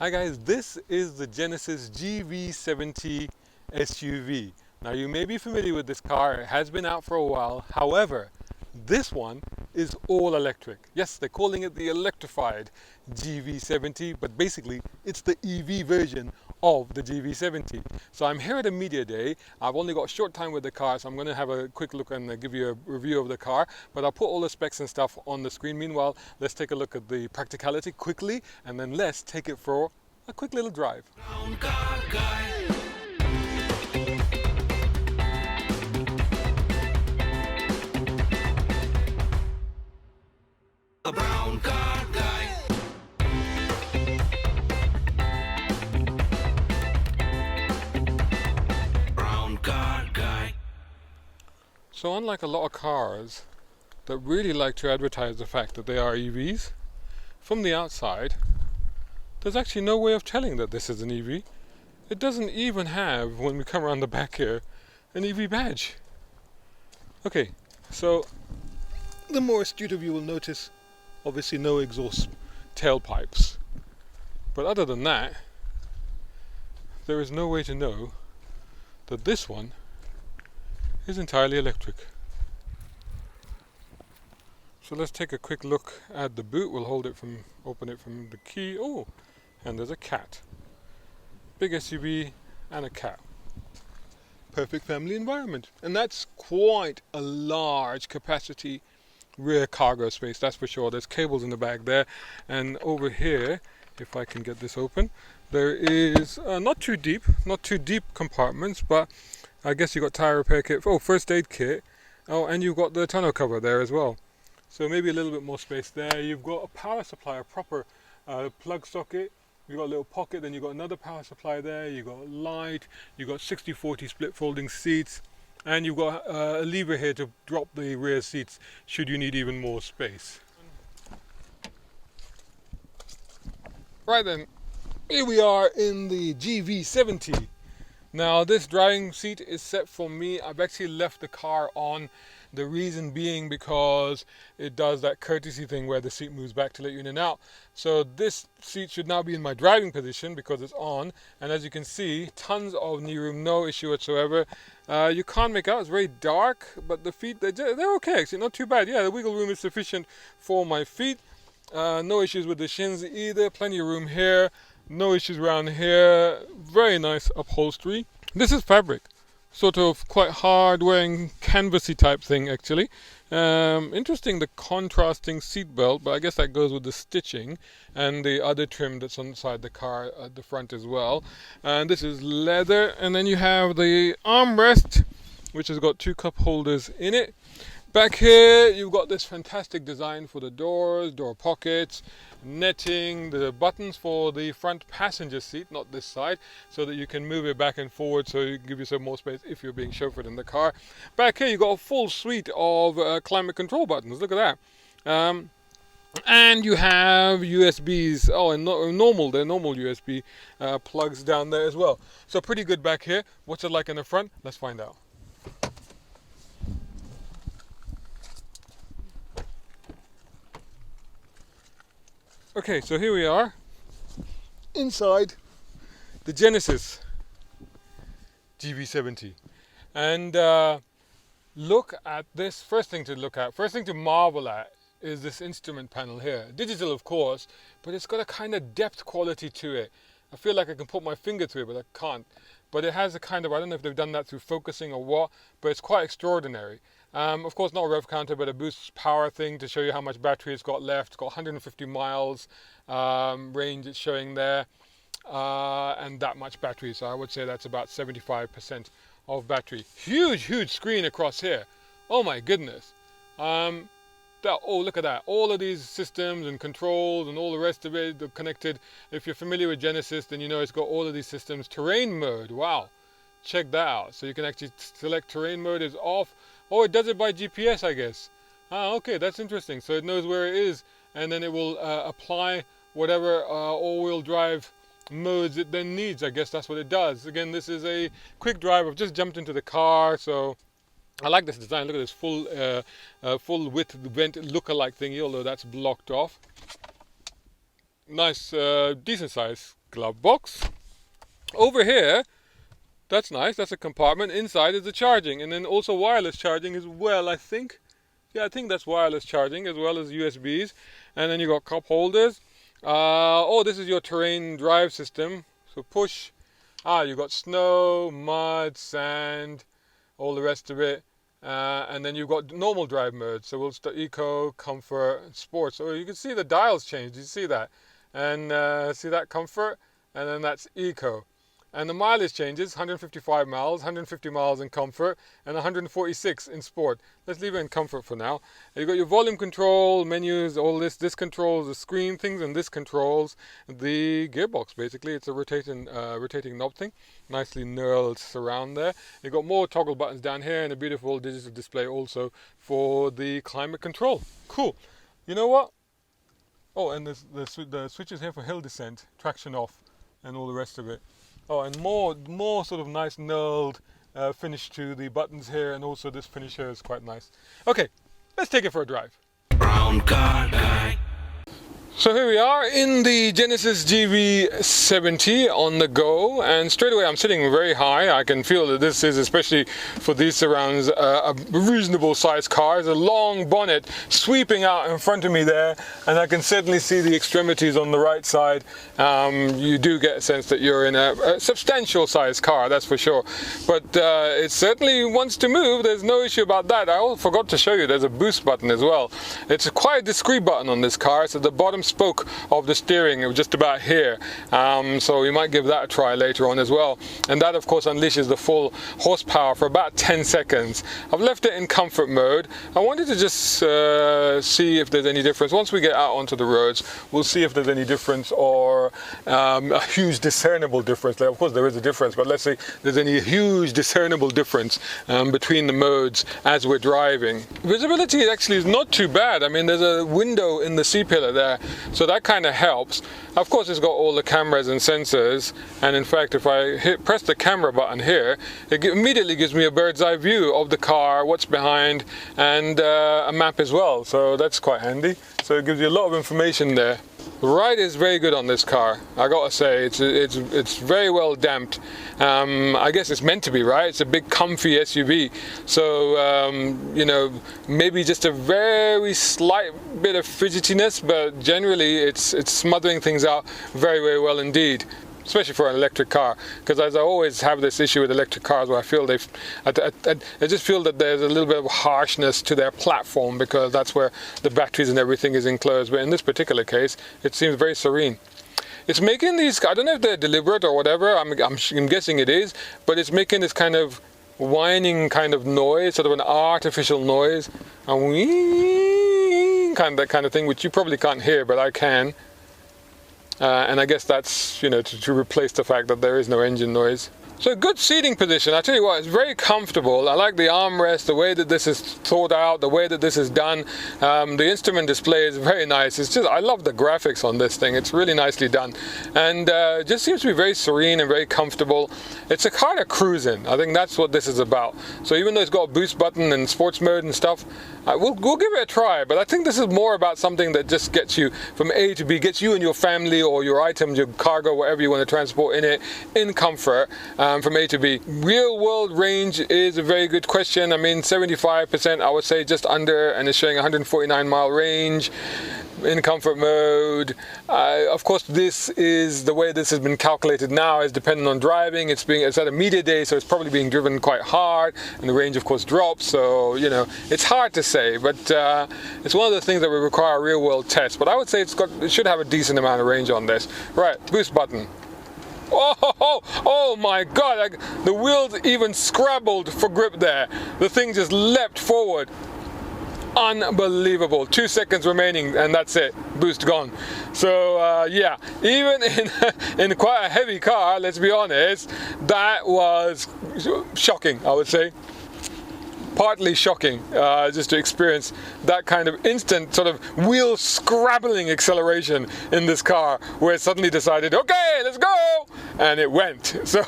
Hi guys, this is the Genesis GV70 SUV. Now you may be familiar with this car, it has been out for a while. However, this one is all electric. Yes, they're calling it the electrified GV70, but basically it's the EV version of the GV70. So I'm here at a media day. I've only got a short time with the car, so I'm going to have a quick look and give you a review of the car, but I'll put all the specs and stuff on the screen. Meanwhile, let's take a look at the practicality quickly, and then let's take it for a quick little drive. Brown car guy. A brown car guy. Brown car guy. So unlike a lot of cars that really like to advertise the fact that they are EVs, from the outside, there's actually no way of telling that this is an EV. It doesn't even have, when we come around the back here, an EV badge. Okay, so the more astute of you will notice, obviously no exhaust tailpipes. But other than that, there is no way to know that this one is entirely electric. So let's take a quick look at the boot. We'll open it from the key. Oh, and there's a cat. Big SUV and a cat. Perfect family environment. And that's quite a large capacity rear cargo space, that's for sure. There's cables in the back there. And over here, if I can get this open, there is not too deep compartments, but I guess you've got tire repair kit. Oh, first aid kit. Oh, and you've got the tonneau cover there as well. So maybe a little bit more space there. You've got a power supply, a proper plug socket. You've got a little pocket, then you've got another power supply there. You've got light, you've got 60/40 split folding seats, and you've got a lever here to drop the rear seats should you need even more space. Right then, here we are in the GV70. Now this driving seat is set for me. I've actually left the car on. The reason being because it does that courtesy thing where the seat moves back to let you in and out. So this seat should now be in my driving position because it's on. And as you can see, tons of knee room, no issue whatsoever. You can't make out, it's very dark, but the feet, they're okay actually, not too bad. Yeah, the wiggle room is sufficient for my feet. No issues with the shins either, plenty of room here. No issues around here. Very nice upholstery. This is fabric. Sort of quite hard wearing canvasy type thing actually. Interesting, the contrasting seat belt, but I guess that goes with the stitching and the other trim that's on the side of the car at the front as well. And this is leather, and then you have the armrest, which has got two cup holders in it. Back here you've got this fantastic design for the doors, door pockets, netting, the buttons for the front passenger seat, not this side, so that you can move it back and forward so you can give yourself more space if you're being chauffeured in the car. Back here you've got a full suite of climate control buttons, look at that. And you have USBs, and they're normal USB plugs down there as well. So pretty good back here. What's it like in the front? Let's find out. Okay, so here we are inside the Genesis GV70, and look at this. First thing to marvel at is this instrument panel here. Digital, of course, but it's got a kind of depth quality to it. I feel like I can put my finger through it, but I can't. But it has a kind of, I don't know if they've done that through focusing or what, but it's quite extraordinary. Of course, not a rev counter, but a boost power thing to show you how much battery it's got left. It's got 150 miles range it's showing there, and that much battery. So I would say that's about 75% of battery. Huge screen across here. Oh my goodness. Look at that. All of these systems and controls and all the rest of it, they're connected. If you're familiar with Genesis, then you know it's got all of these systems. Terrain mode, wow. Check that out. So you can actually select terrain mode is off. Oh, it does it by GPS, I guess. Okay, that's interesting. So it knows where it is, and then it will apply whatever all-wheel drive modes it then needs. I guess that's what it does. Again, this is a quick drive. I've just jumped into the car, so I like this design. Look at this full width vent look-alike thingy, although that's blocked off. nice, decent size glove box. Over here, that's nice, that's a compartment. Inside is the charging, and then also wireless charging as well, I think. Yeah, I think that's wireless charging as well as USBs. And then you got cup holders. Oh, this is your terrain drive system. So push. You got snow, mud, sand, all the rest of it. And then you've got normal drive mode. So we'll start eco, comfort, sports. So you can see the dials change. You see that? And see that comfort? And then that's eco. And the mileage changes, 155 miles, 150 miles in comfort, and 146 in sport. Let's leave it in comfort for now. You've got your volume control, menus, all this. This controls the screen things, and this controls the gearbox, basically. It's a rotating knob thing. Nicely knurled surround there. You've got more toggle buttons down here, and a beautiful digital display also for the climate control. Cool. You know what? Oh, and the switches here for hill descent, traction off, and all the rest of it. Oh, and more sort of nice knurled finish to the buttons here, and also this finish here is quite nice. Okay, let's take it for a drive. Brown car guy. So here we are in the Genesis GV70 on the go, and straight away I'm sitting very high. I can feel that this is, especially for these surrounds, a reasonable sized car. There's a long bonnet sweeping out in front of me there, and I can certainly see the extremities on the right side. You do get a sense that you're in a substantial sized car, that's for sure. But it certainly wants to move. There's no issue about that. I forgot to show you there's a boost button as well. It's quite a discreet button on this car. It's at the bottom spoke of the steering. It was just about here, so we might give that a try later on as well, and that of course unleashes the full horsepower for about 10 seconds. I've left it in comfort mode. I wanted to just see if there's any difference. Once we get out onto the roads, we'll see if there's any difference, or a huge discernible difference. Of course there is a difference, but let's say there's any huge discernible difference between the modes as we're driving. Visibility actually is not too bad. I mean, there's a window in the C-pillar there, so that kind of helps. Of course it's got all the cameras and sensors, and in fact if I press the camera button here, it immediately gives me a bird's eye view of the car, what's behind, and a map as well, so that's quite handy. So it gives you a lot of information there. The ride is very good on this car, I gotta say. It's very well damped. I guess it's meant to be, right? It's a big comfy SUV, so you know, maybe just a very slight bit of fidgetiness, but generally it's smothering things out very, very well indeed, especially for an electric car. Because as I always have this issue with electric cars, where I feel I just feel that there's a little bit of harshness to their platform, because that's where the batteries and everything is enclosed. But in this particular case, it seems very serene. It's making these, I don't know if they're deliberate or whatever, I'm guessing it is, but it's making this kind of whining kind of noise, sort of an artificial noise, a wee that kind of thing, which you probably can't hear, but I can. And I guess that's, you know, to replace the fact that there is no engine noise. So good seating position. I tell you what, it's very comfortable. I like the armrest, the way that this is thought out, the way that this is done. The instrument display is very nice. It's just, I love the graphics on this thing. It's really nicely done, and it just seems to be very serene and very comfortable. It's a car to cruise in. I think that's what this is about. So even though it's got a boost button and sports mode and stuff, we'll give it a try. But I think this is more about something that just gets you from A to B, gets you and your family or your items, your cargo, whatever you want to transport in it, in comfort. From A to B. Real world range is a very good question. I mean, 75% I would say, just under, and it's showing 149 mile range in comfort mode. Of course, this is the way this has been calculated now, is dependent on driving. It's at a media day, so it's probably being driven quite hard, and the range of course drops, so you know, it's hard to say, but it's one of the things that will require a real world test. But I would say it should have a decent amount of range on this. Right, boost button. Oh my God, the wheels even scrabbled for grip there. The thing just leapt forward. Unbelievable. 2 seconds remaining and that's it, boost gone. So yeah, even in quite a heavy car, let's be honest, that was shocking, I would say. Partly shocking, just to experience that kind of instant sort of wheel scrabbling acceleration in this car, where it suddenly decided, okay, let's go, and it went. So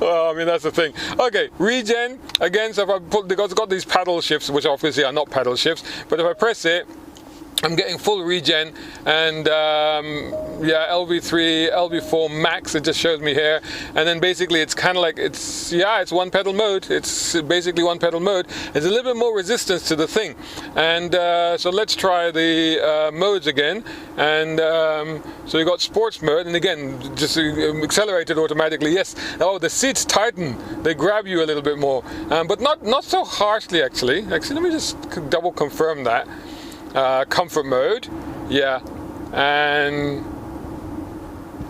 well, I mean, that's the thing. Okay, regen again. So if I put, because it's got these paddle shifts, which obviously are not paddle shifts, but if I press it, I'm getting full regen, and yeah, LV3, LV4 max, it just shows me here. And then basically it's kind of like, it's one pedal mode. It's basically one pedal mode. There's a little bit more resistance to the thing. And so let's try the modes again. And so you got sports mode, and again, just accelerated automatically. Yes, oh, the seats tighten. They grab you a little bit more, but not so harshly actually. Actually, let me just double confirm that. Comfort mode, yeah, and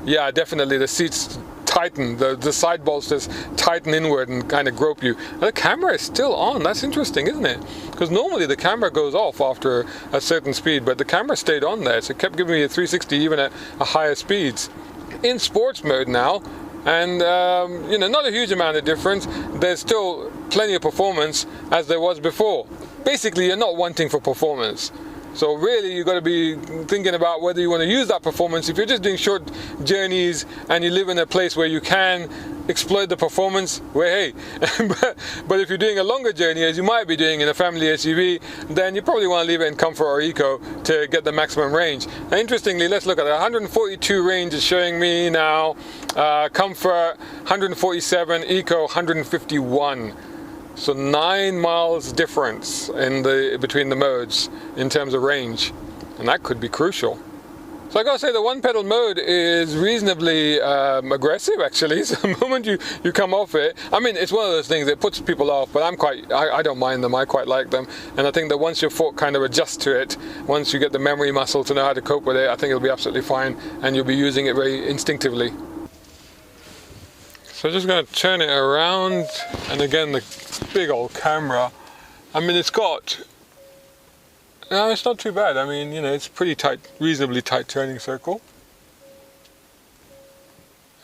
yeah, definitely the seats tighten, the side bolsters tighten inward and kind of grope you. And the camera is still on. That's interesting, isn't it? Because normally the camera goes off after a certain speed, but the camera stayed on there, so it kept giving me a 360 even at higher speeds. In sports mode now, and you know, not a huge amount of difference. There's still plenty of performance as there was before. Basically, you're not wanting for performance. So really, you've got to be thinking about whether you want to use that performance. If you're just doing short journeys and you live in a place where you can exploit the performance, well, hey. but if you're doing a longer journey, as you might be doing in a family SUV, then you probably want to leave it in comfort or eco to get the maximum range. Now, interestingly, let's look at it. 142 range is showing me now. Comfort 147, eco 151. So 9 miles difference between the modes in terms of range, and that could be crucial. So I gotta say the one pedal mode is reasonably aggressive actually. So the moment you come off it, I mean, it's one of those things that puts people off, but I don't mind them. I quite like them, and I think that once your foot kind of adjusts to it, once you get the memory muscle to know how to cope with it, I think it'll be absolutely fine, and you'll be using it very instinctively. So just going to turn it around, and again the big old camera. I mean, it's not too bad. I mean, you know, it's pretty tight, reasonably tight turning circle.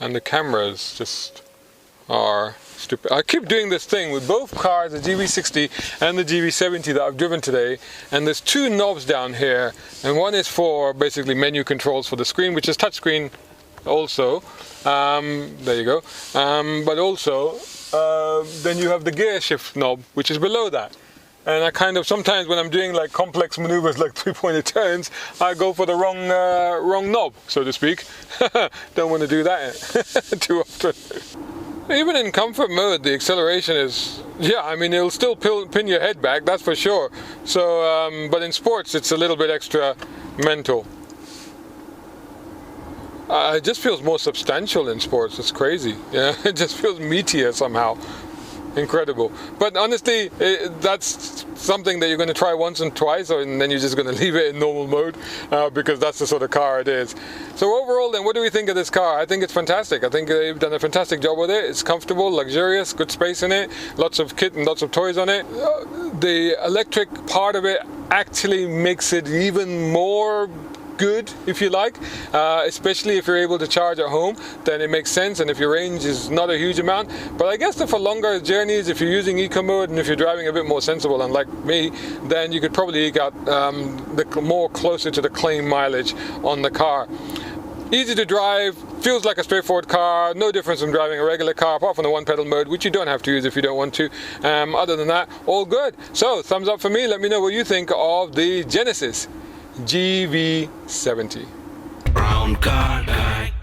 And the cameras just are stupid. I keep doing this thing with both cars, the GV60 and the GV70 that I've driven today, and there's two knobs down here, and one is for basically menu controls for the screen, which is touchscreen also. There you go. But also then you have the gear shift knob, which is below that. And I kind of, sometimes when I'm doing like complex maneuvers like three-pointed turns, I go for the wrong knob, so to speak. Don't want to do that too often. Even in comfort mode, the acceleration is, yeah, I mean, it'll still pin your head back, that's for sure. So, but in sports, it's a little bit extra mental. It just feels more substantial in sports. It's crazy. Yeah, it just feels meatier somehow. Incredible. But honestly, that's something that you're going to try once and twice, and then you're just going to leave it in normal mode because that's the sort of car it is. So overall, then, what do we think of this car? I think it's fantastic. I think they've done a fantastic job with it. It's comfortable, luxurious, good space in it, lots of kit and lots of toys on it. The electric part of it actually makes it even more good, if you like, especially if you're able to charge at home, then it makes sense, and if your range is not a huge amount. But I guess that for longer journeys, if you're using eco mode and if you're driving a bit more sensible, unlike me, then you could probably eke out the more closer to the claim mileage on the car. Easy to drive, feels like a straightforward car, no difference from driving a regular car apart from the one pedal mode, which you don't have to use if you don't want to. Other than that, all good. So thumbs up for me. Let me know what you think of the Genesis GV70. Brown car guy.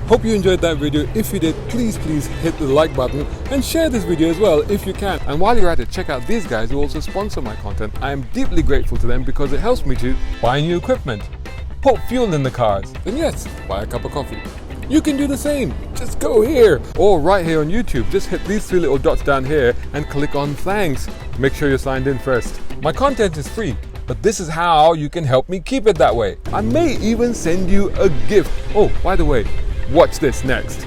Hope you enjoyed that video. If you did, please hit the like button and share this video as well if you can. And while you're at it, check out these guys who also sponsor my content. I am deeply grateful to them because it helps me to buy new equipment, put fuel in the cars, and yes, buy a cup of coffee. You can do the same. Just go here or right here on YouTube. Just hit these three little dots down here and click on thanks. Make sure you're signed in first. My content is free, but this is how you can help me keep it that way. I may even send you a gift. Oh, by the way, watch this next.